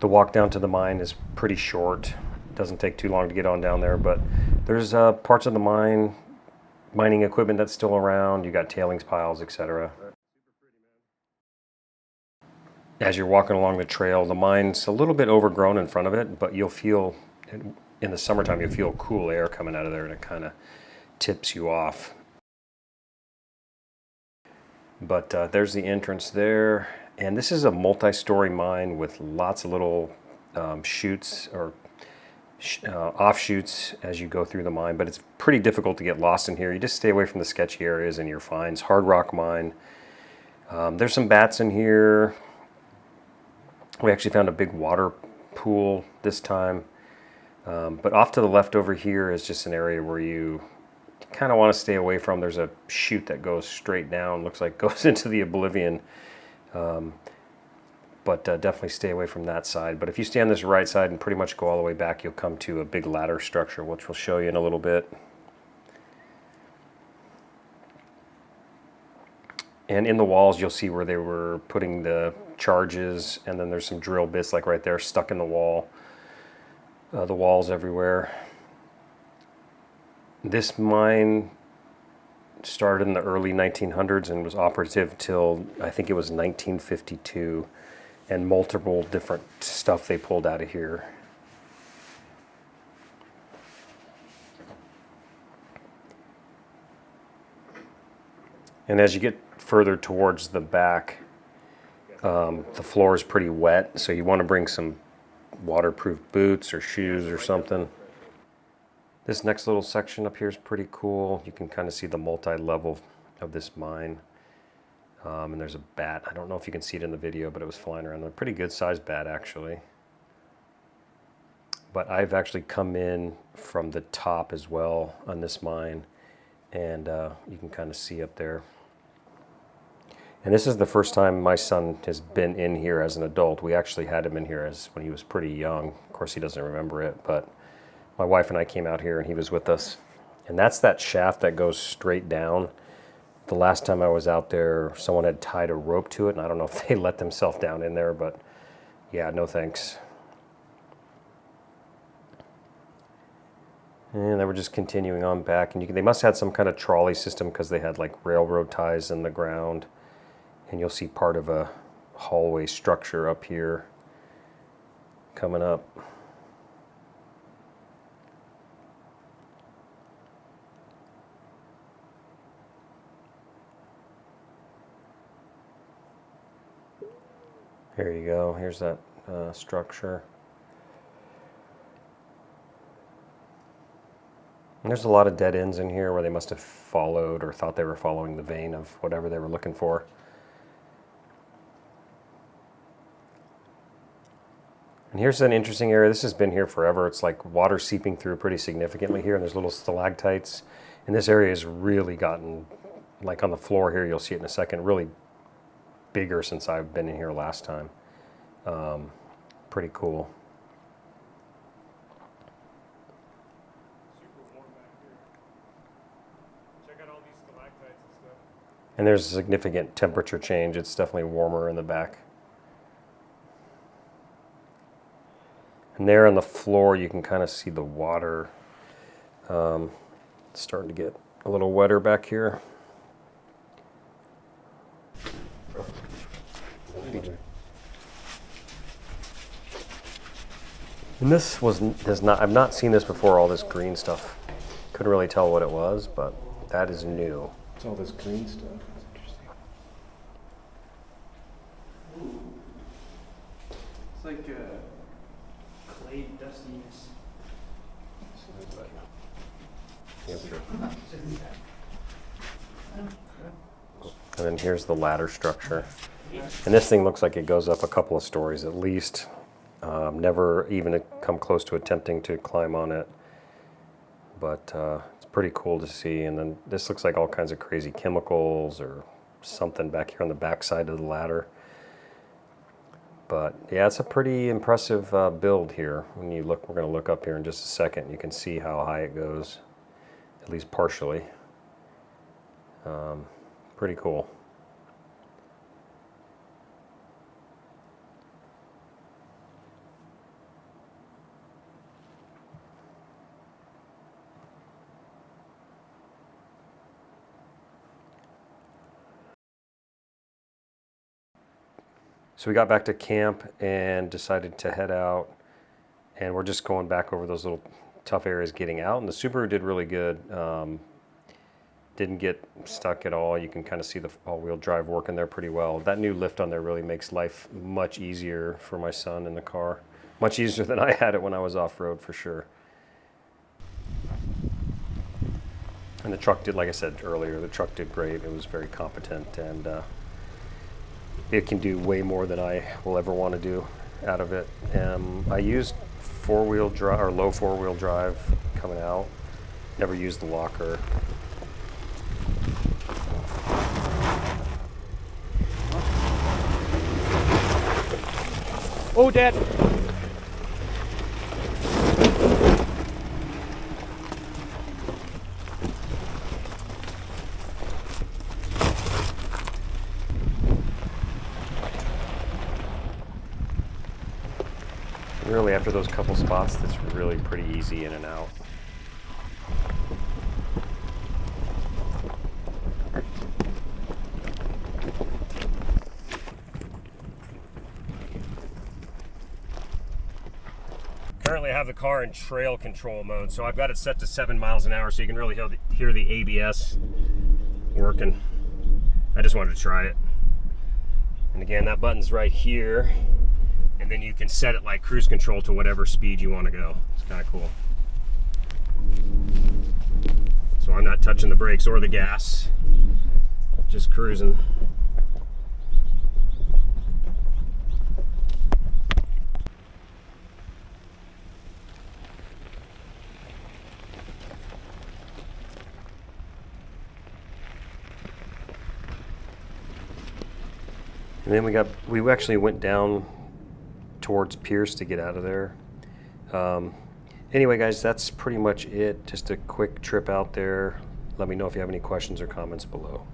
The walk down to the mine is pretty short. It doesn't take too long to get on down there, but there's parts of the mining equipment that's still around. You got tailings piles, etc. As you're walking along the trail, the mine's a little bit overgrown in front of it, but you'll feel, in the summertime, you'll feel cool air coming out of there, and it kind of tips you off. But there's the entrance there, and this is a multi-story mine with lots of little chutes or offshoots as you go through the mine, but it's pretty difficult to get lost in here. You just stay away from the sketchy areas and you're fine. It's hard rock mine. There's some bats in here. We actually found a big water pool this time. But off to the left over here is just an area where you kind of want to stay away from. There's a chute that goes straight down, looks like goes into the oblivion. But definitely stay away from that side. But if you stay on this right side and pretty much go all the way back, you'll come to a big ladder structure, which we'll show you in a little bit. And in the walls, you'll see where they were putting the charges, and then there's some drill bits like right there stuck in the wall, the walls everywhere. This mine started in the early 1900s and was operative till I think it was 1952, and multiple different stuff they pulled out of here. And as you get further towards the back, the floor is pretty wet, so you want to bring some waterproof boots or shoes or something. This next little section up here is pretty cool. You can kind of see the multi-level of this mine. And there's a bat. I don't know if you can see it in the video, but it was flying around. A pretty good sized bat, actually. But I've actually come in from the top as well on this mine, and you can kind of see up there. And this is the first time my son has been in here as an adult. We actually had him in here when he was pretty young. Of course, he doesn't remember it, but my wife and I came out here and he was with us. And that's that shaft that goes straight down. The last time I was out there, someone had tied a rope to it, and I don't know if they let themselves down in there, but yeah, no thanks. And they were just continuing on back, and they must have had some kind of trolley system because they had like railroad ties in the ground. And you'll see part of a hallway structure up here coming up. Here you go. Here's that structure. And there's a lot of dead ends in here where they must have followed or thought they were following the vein of whatever they were looking for. And here's an interesting area. This has been here forever. It's like water seeping through pretty significantly here, and there's little stalactites. And this area has really gotten, like on the floor here, you'll see it in a second, really bigger since I've been in here last time. Pretty cool. Super warm back here. Check out all these stalactites and stuff. And there's a significant temperature change. It's definitely warmer in the back. And there on the floor, you can kind of see the water. It's starting to get a little wetter back here. And this I've not seen this before, all this green stuff. Couldn't really tell what it was, but that is new. It's all this green stuff. That's interesting. It's like clay dustiness. And then here's the ladder structure. And this thing looks like it goes up a couple of stories at least. Never even come close to attempting to climb on it. But it's pretty cool to see. And then this looks like all kinds of crazy chemicals or something back here on the back side of the ladder. But yeah, it's a pretty impressive build here. When you look, we're going to look up here in just a second. You can see how high it goes, at least partially. Pretty cool. So we got back to camp and decided to head out, and we're just going back over those little tough areas getting out, and the Subaru did really good. Didn't get stuck at all. You can kind of see the all-wheel drive working there pretty well. That new lift on there really makes life much easier for my son in the car. Much easier than I had it when I was off-road, for sure. And the truck did, like I said earlier, the truck did great. It was very competent, and it can do way more than I will ever want to do out of it. I used four-wheel drive or low four-wheel drive coming out. Never used the locker. Oh, Dad. Really, after those couple spots, that's really pretty easy in and out. Currently I have the car in trail control mode, so I've got it set to 7 miles an hour so you can really hear the ABS working. I just wanted to try it. And again, that button's right here, and then you can set it like cruise control to whatever speed you want to go. It's kind of cool. So I'm not touching the brakes or the gas, just cruising. And then we actually went down towards Pierce to get out of there. Anyway, guys, that's pretty much it. Just a quick trip out there. Let me know if you have any questions or comments below.